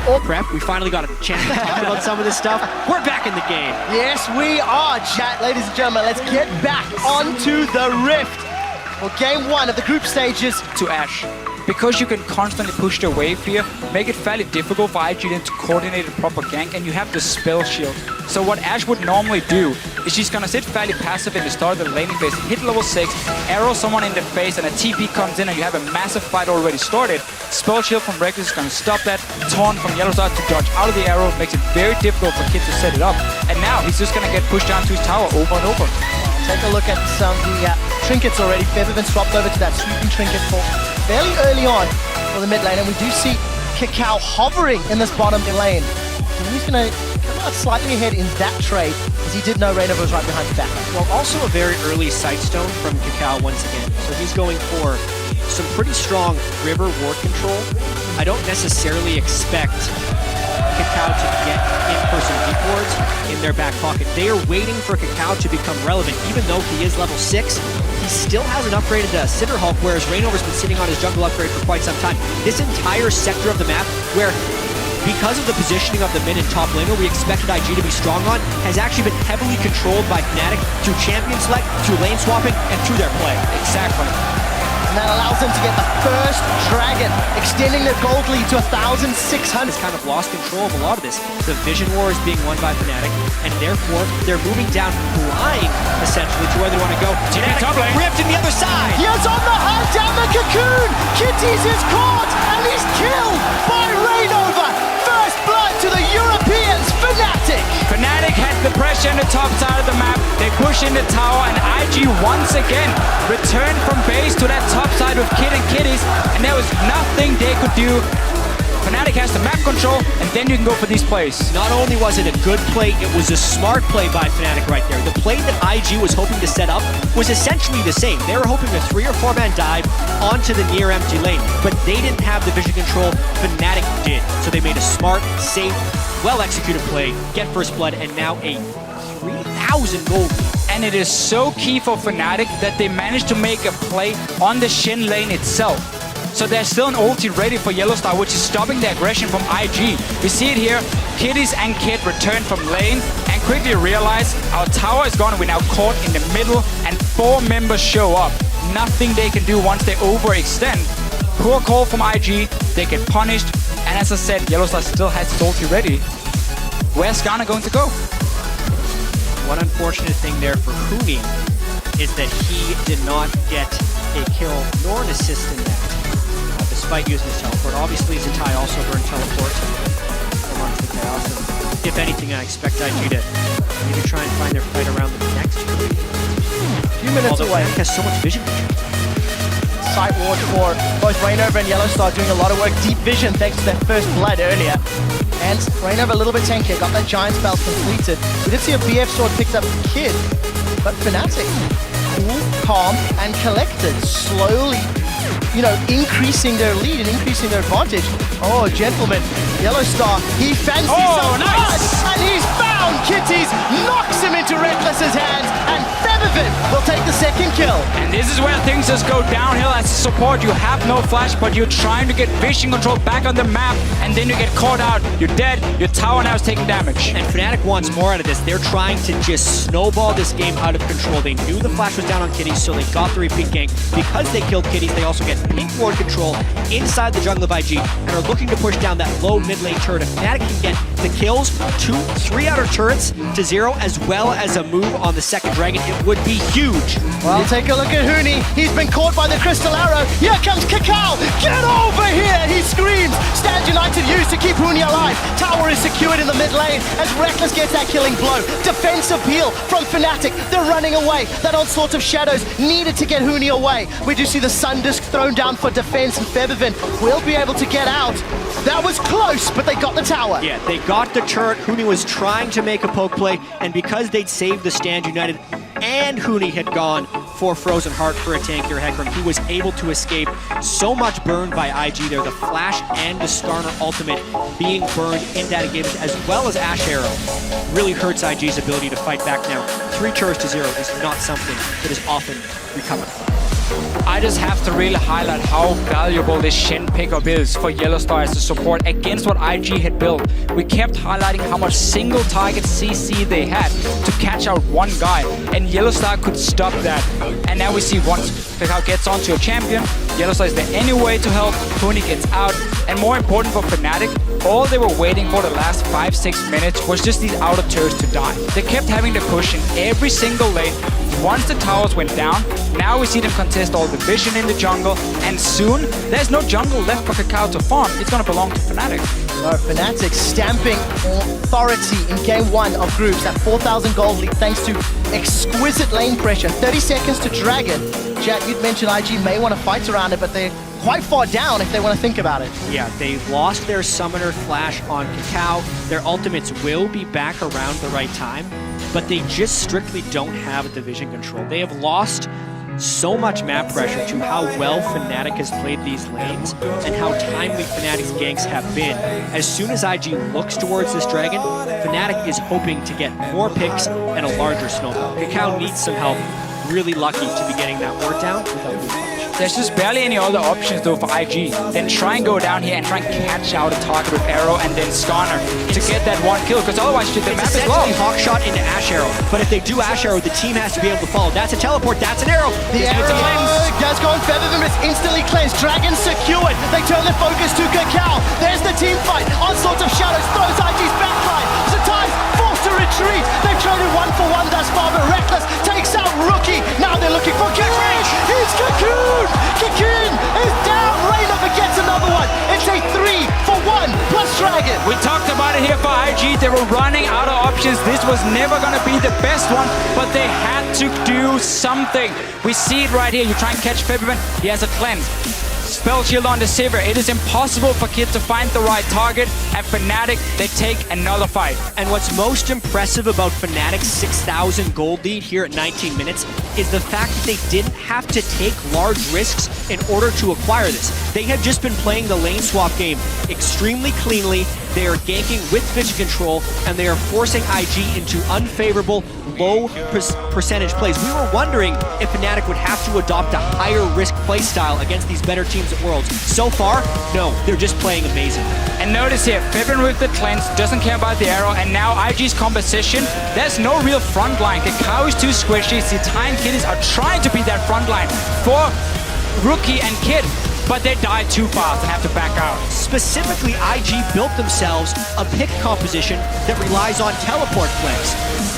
or prep. We finally got a chance to talk about some of this stuff. We're back in the game. Yes, we are, chat. Ladies and gentlemen, let's get back onto the Rift for game 1 of the group stages. To Ashe. Because you can constantly push the wave here, make it fairly difficult for IG to coordinate a proper gank, and you have the spell shield. So what Ashe would normally do is she's gonna sit fairly passive in the start of the laning phase, hit level 6, arrow someone in the face, and a TP comes in and you have a massive fight already started. Spell shield from Reckless is gonna stop that. Taunt from Yellowstar to dodge out of the arrow makes it very difficult for Kid to set it up. And now he's just gonna get pushed down to his tower over and over. Take a look at some of the trinkets already. Featherman swapped over to that sweeping trinket for fairly early on for the mid lane, and we do see Kakao hovering in this bottom lane. And he's going to come out slightly ahead in that trade, as he did know Reignover was right behind the back. Well, also a very early sightstone from Kakao once again. So he's going for some pretty strong river ward control. I don't necessarily expect Kakao to get in-person deep wards in their back pocket. They are waiting for Kakao to become relevant. Even though he is level 6, he still hasn't upgraded to Cinder Hulk, whereas Reignover's been sitting on his jungle upgrade for quite some time. This entire sector of the map, where because of the positioning of the mid and top laner we expected IG to be strong on, has actually been heavily controlled by Fnatic through champion select, through lane swapping, and through their play. Exactly. And that allows them to get the first dragon, extending their gold lead to 1,600. Has kind of lost control of a lot of this. The vision war is being won by Fnatic, and therefore they're moving down blind, essentially, to where they want to go. Fnatic ripped in the other side. He's on the hunt down the cocoon. Kitties is caught, and he's killed by Reignover. First blood to the Europeans, Fnatic. Fnatic has the pressure on the top side of the map. They push in the tower, and IG once again returned from base to that top side with Kid and Kitties, and there was nothing they could do. Fnatic has the map control, and then you can go for these plays. Not only was it a good play, it was a smart play by Fnatic right there. The play that IG was hoping to set up was essentially the same. They were hoping a 3 or 4-man dive onto the near empty lane, but they didn't have the vision control. Fnatic did. So they made a smart, safe, well-executed play, get first blood, and now a 3,000 gold. And it is so key for Fnatic that they managed to make a play on the Shin lane itself. So there's still an ulti ready for Yellowstar, which is stopping the aggression from IG. We see it here. Kitties and Kid return from lane and quickly realize our tower is gone. We're now caught in the middle, and 4 members show up. Nothing they can do once they overextend. Poor call from IG. They get punished. And as I said, Yellowstar still has its ulti ready. Where's Ghana going to go? One unfortunate thing there for Huni is that he did not get a kill nor an assist in that, despite using his teleport. Obviously, Zatai also earned teleport amongst the chaos. And if anything, I expect IG to maybe try and find their fight around the next few minutes away. Fnatic has so much vision. Sight ward for both Reignover and Yellowstar doing a lot of work. Deep vision thanks to their first blood earlier. And Reignover a little bit tankier, got that giant spell completed. We did see a BF sword picked up Kid, but Fnatic, cool, calm, and collected, slowly, you know, increasing their lead and increasing their advantage. Oh, gentlemen, Yellowstar, he fancies some blood, and he's found Kitties, knocks him into Reckless's hands, and Featherman will take the second kill. And this is where things just go downhill as a support. You have no flash, but you're trying to get vision control back on the map, and then you get caught out. You're dead, your tower now is taking damage. And Fnatic wants more out of this. They're trying to just snowball this game out of control. They knew the flash was down on Kitties, so they got the repeat gank. Because they killed Kitties, they also get pink ward control inside the jungle of IG, and are looking to push down that low mid lane turret. If Fnatic can get the kills, 2-3 outer turrets to 0, as well as a move on the second dragon, it would be huge. Well, take a look at Huni. He's been caught by the crystal arrow. Here comes Kakao. Get over here, he screams. Stand United used to keep Huni alive. Tower is secured in the mid lane as Reckless gets that killing blow. Defensive heal from Fnatic. They're running away. That onslaught of shadows needed to get Huni away. We do see the Sun Disc thrown down for defense, and Featherman will be able to get out. That was close, but they got the tower. Yeah, they got the turret. Huni was trying to make a poke play, and because they'd saved the Stand United and Huni had gone for Frozen Heart for a tankier Hecarim, he was able to escape. So much burned by IG there. The Flash and the Skarner ultimate being burned in that engagement, as well as Ashe Arrow, really hurts IG's ability to fight back now. 3 turrets to 0 is not something that is often recovered from. I just have to really highlight how valuable this Shen pickup is for Yellowstar as a support against what IG had built. We kept highlighting how much single target CC they had to catch out one guy, and Yellowstar could stop that. And now we see once Kakao gets onto a champion, Yellowstar is there anyway to help, Tony gets out, and more important for Fnatic, all they were waiting for the last 5-6 minutes was just these outer turrets to die. They kept having to push in every single lane. Once the towers went down, now we see them contest all the vision in the jungle, and soon there's no jungle left for Kakao to farm. It's gonna belong to Fnatic. Fnatic stamping authority in game 1 of groups. That 4,000 gold lead thanks to exquisite lane pressure. 30 seconds to Dragon. Jet, you'd mentioned IG may want to fight around it, but they're quite far down if they want to think about it. Yeah, they lost their summoner flash on Kakao. Their ultimates will be back around the right time, but they just strictly don't have the vision control. They have lost so much map pressure to how well Fnatic has played these lanes and how timely Fnatic's ganks have been. As soon as IG looks towards this dragon, Fnatic is hoping to get more picks and a larger snowball. Kakao needs some help. Really lucky to be getting that ward down without blue punch. There's just barely any other options though for IG. Then try and go down here and try and catch out a target with arrow and then Skarner to get that one kill, because otherwise the map is low. Hawk shot into Ash Arrow, but if they do Ash Arrow, the team has to be able to follow. That's a teleport, that's an arrow. The arrow does go on Featherman, but it's instantly cleansed. Dragon secured. They turn their focus to Kakao. There's the team fight. Onslaught of Shadows throws IG's backline. Zatai forced to retreat. They've traded 1-for-1 thus far, but Reckless takes out Rookie. Now they're looking for Cocoon. It's Cocoon. Cocoon is down. Rainover gets another one. It's a 3-for-1 plus Dragon. We talked about it here for IG. They were running out of options. This was never going to be the best one, but they had to do something. We see it right here. You try and catch Featherman. He has a cleanse. Spell shield on the Sivir. It is impossible for Kid to find the right target. At Fnatic, they take another fight. And what's most impressive about Fnatic's 6,000 gold lead here at 19 minutes is the fact that they didn't have to take large risks in order to acquire this. They have just been playing the lane swap game extremely cleanly. They are ganking with vision control, and they are forcing IG into unfavorable, low percentage plays. We were wondering if Fnatic would have to adopt a higher risk play style against these better teams at Worlds. So far, no, they're just playing amazing. And notice here, Featherman with the cleanse, doesn't care about the arrow, and now IG's composition, there's no real front line. Kakao is too squishy. Zitai and Kiddies are trying to be that front line for Rookie and Kid, but they die too fast and have to back out. Specifically, IG built themselves a pick composition that relies on teleport flanks.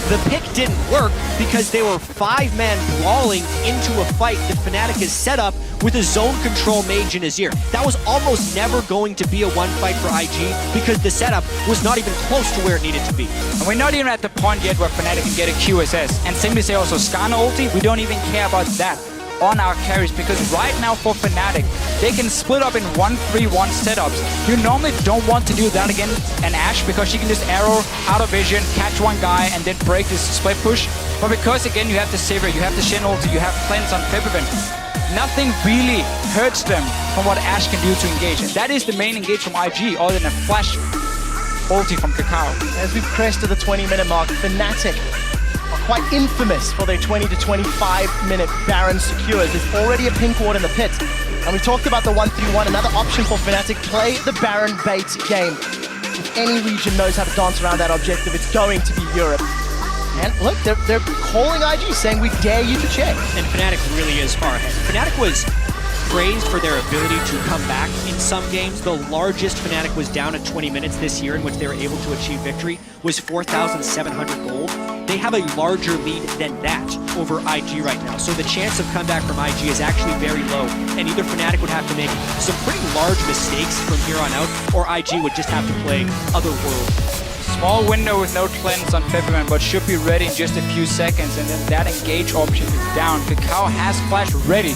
The pick didn't work because they were 5-man brawling into a fight that Fnatic has set up with a zone control mage in his ear. That was almost never going to be a one fight for IG because the setup was not even close to where it needed to be. And we're not even at the point yet where Fnatic can get a QSS. And simply say also Skarner ulti, we don't even care about that on our carries, because right now for Fnatic, they can split up in 1-3-1 setups. You normally don't want to do that against an Ashe because she can just arrow out of vision, catch one guy, and then break this split push. But because again you have the Sivir, you have the Shen ulti, you have cleanse on Featherman, nothing really hurts them from what Ashe can do to engage. And that is the main engage from IG, other than a flash ulti from Kakao. As we've crested the 20-minute mark, Fnatic are quite infamous for their 20 to 25-minute Baron secures. There's already a pink ward in the pit. And we talked about the 1-3-1, another option for Fnatic, play the Baron bait game. If any region knows how to dance around that objective, it's going to be Europe. And look, they're calling IG, saying we dare you to check. And Fnatic really is far ahead. Fnatic was praised for their ability to come back in some games. The largest Fnatic was down at 20 minutes this year in which they were able to achieve victory was 4,700 gold. They have a larger lead than that over IG right now. So the chance of comeback from IG is actually very low. And either Fnatic would have to make some pretty large mistakes from here on out, or IG would just have to play other worlds. Small window with no cleanse on Featherman, but should be ready in just a few seconds, and then that engage option is down. Kakao has flash ready.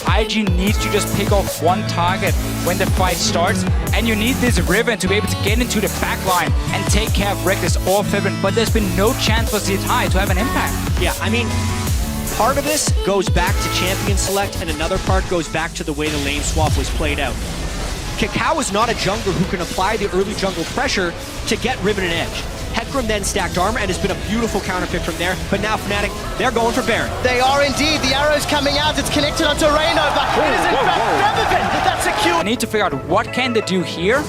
IG needs to just pick off one target when the fight starts, and you need this Riven to be able to get into the back line and take care of Reckless or Featherman, but there's been no chance for Zitai to have an impact. Yeah, I mean, part of this goes back to champion select, and another part goes back to the way the lane swap was played out. Kakao is not a jungler who can apply the early jungle pressure to get Riven and Edge. Hecarim then stacked armor, and it's been a beautiful counterpick from there. But now Fnatic, they're going for Baron. They are indeed. The arrow's coming out. It's connected onto Reignover. It is in fact Feathervin. That's secure. I need to figure out what can they do here,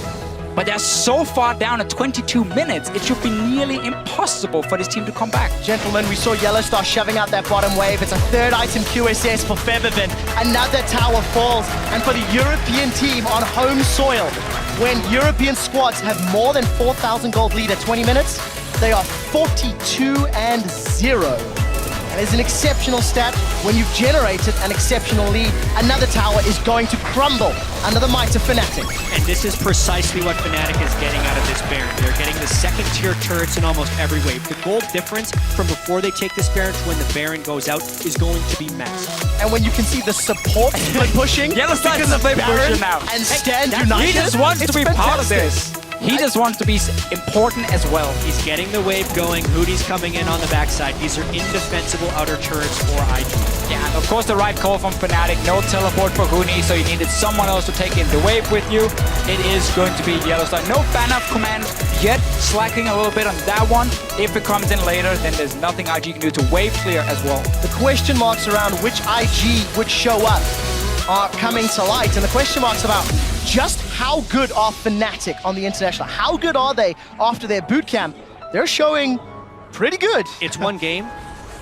but they're so far down at 22 minutes, it should be nearly impossible for this team to come back. Gentlemen, we saw Yellowstar shoving out that bottom wave. It's a third item QSS for Feathervin. Another tower falls. And for the European team on home soil, when European squads have more than 4,000 gold lead at 20 minutes, they are 42-0. And it's an exceptional stat. When you've generated an exceptional lead, another tower is going to crumble under the might of Fnatic. And this is precisely what Fnatic is getting out of this Baron. They're getting the second tier turrets in almost every wave. The gold difference from before they take this Baron to when the Baron goes out is going to be massive. And when you can see the support pushing, Yellowstar is a big pusher now. And stand united. He just wants to be part of this. He just wants to be important as well. He's getting the wave going. Hootie's coming in on the backside. These are indefensible outer turrets for IG. Yeah, and of course the right call from Fnatic. No teleport for Huni, so you needed someone else to take in the wave with you. It is going to be Yellowstar. No ban of command yet, slacking a little bit on that one. If it comes in later, then there's nothing IG can do to wave clear as well. The question marks around which IG would show up are coming to light, and the question marks about just how good are Fnatic on the international? How good are they after their boot camp? They're showing pretty good. It's one game,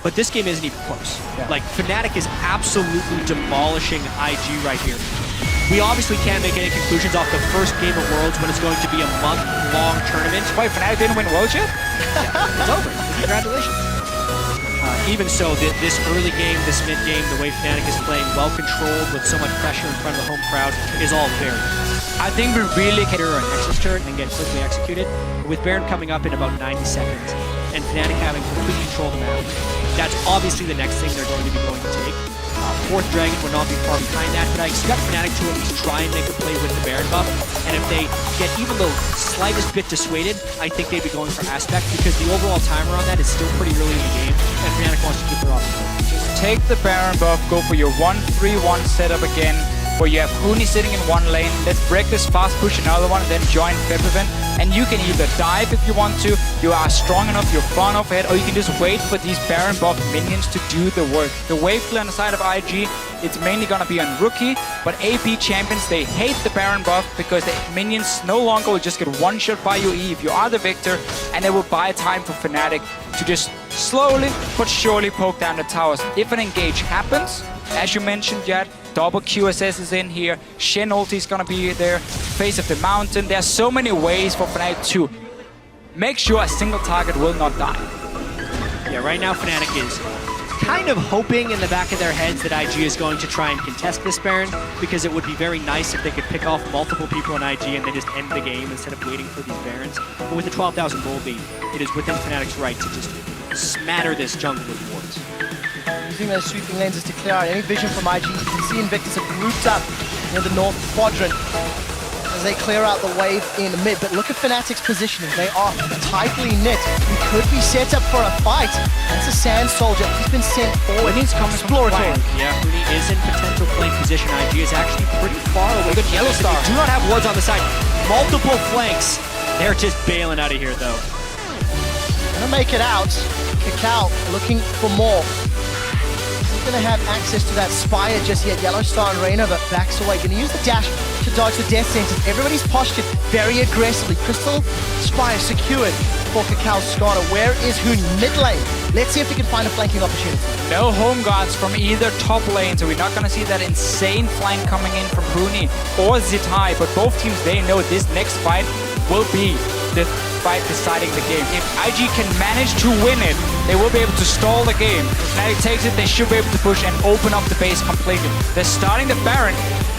but this game isn't even close. Yeah. Like, Fnatic is absolutely demolishing IG right here. We obviously can't make any conclusions off the first game of Worlds when it's going to be a month-long tournament. Wait, Fnatic didn't win Worlds yet? Yeah, it's over. Congratulations. Even so, this early game, this mid game, the way Fnatic is playing, well controlled with so much pressure in front of the home crowd, is all very good. I think we really can Hero an Nexus turret and get quickly executed. With Baron coming up in about 90 seconds and Fnatic having complete control of the map, that's obviously the next thing they're going to be going to take. Fourth Dragon would not be far behind that, but I expect Fnatic to at least try and make a play with the Baron buff. And if they get even the slightest bit dissuaded, I think they'd be going for Aspect, because the overall timer on that is still pretty early in the game, and Fnatic wants to keep their options. just take the Baron buff, go for your 1-3-1 setup again, where you have Huni sitting in one lane, let's break this fast push another one, and then join Feathervin. And you can either dive if you want to, you are strong enough, you're far enough ahead, or you can just wait for these Baron buff minions to do the work. The wave clear on the side of IG, it's mainly gonna be on Rookie, but AP champions, they hate the Baron buff because the minions no longer will just get one shot by your E if you are the victor, and they will buy time for Fnatic to just slowly but surely poke down the towers. If an engage happens, as you mentioned, Jad, double QSS is in here, Shen ulti is gonna be there, face of the mountain. There's so many ways for Fnatic to make sure a single target will not die. Yeah, right now Fnatic is kind of hoping in the back of their heads that IG is going to try and contest this Baron, because it would be very nice if they could pick off multiple people on IG and then just end the game instead of waiting for these Barons. But with the 12,000 gold lead, it is within Fnatic's right to just smatter this jungle with wards. Using those sweeping lenses to clear out any vision from IG. You can see Invictus have grouped up near the north quadrant as they clear out the wave in mid. But look at Fnatic's positioning. They are tightly knit. We could be set up for a fight. That's a Sand Soldier. He's been sent forward. He's coming exploratory. Yeah, Huni is in potential flank position. IG is actually pretty far away. Good Yellowstar. They do not have wards on the side. Multiple flanks. They're just bailing out of here, though. Gonna make it out. Kakao looking for more. Going to have access to that Spire just yet. Yellowstar and Reignover backs away. Going to use the dash to dodge the death sentence. Everybody's postured very aggressively. Crystal Spire secured for Kakao Scotta. Where is Huni? Mid lane. Let's see if we can find a flanking opportunity. No home guards from either top lane, so we're not going to see that insane flank coming in from Huni or Zitai, but both teams, they know this next fight will be the fight deciding the game. If IG can manage to win it, they will be able to stall the game. If Fnatic takes it, they should be able to push and open up the base completely. They're starting the Baron.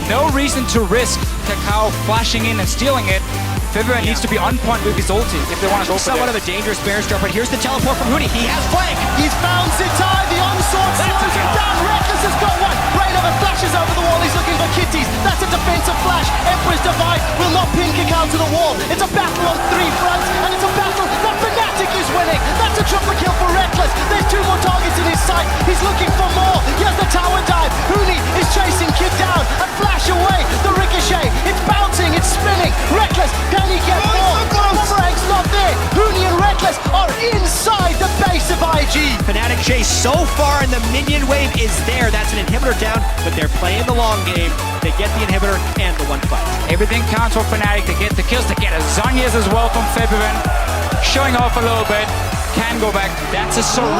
No reason to risk Kakao flashing in and stealing it. Feathervin needs to be on point with his ulti if they want to go for somewhat of a dangerous Baron start, but here's the teleport from Huni. He has flank. He's found Zitai. The onslaught slows him down. Reckless has got one. Reignover flashes over the wall. He's looking for kitties. That's a defensive flash. Emperor's Divide will not pin Kakao to the wall. It's a battle on three fronts, and it's a battle that Fnatic is winning. That's a triple kill for Reckless. There's two more targets in his sight. He's looking for more. He has the tower dive. Huni is chasing Kid down. A flash away. The ricochet. It's bouncing. It's spinning. Reckless. Can he get more? Boomerang's not there. Huni and Reckless are chase so far, and the minion wave is there. That's an inhibitor down, but they're playing the long game. They get the inhibitor and the one fight. Everything counts for Fnatic. They get the kills. They get a Zhonya's as well from February. Showing off a little bit. Can go back. That's a surrender.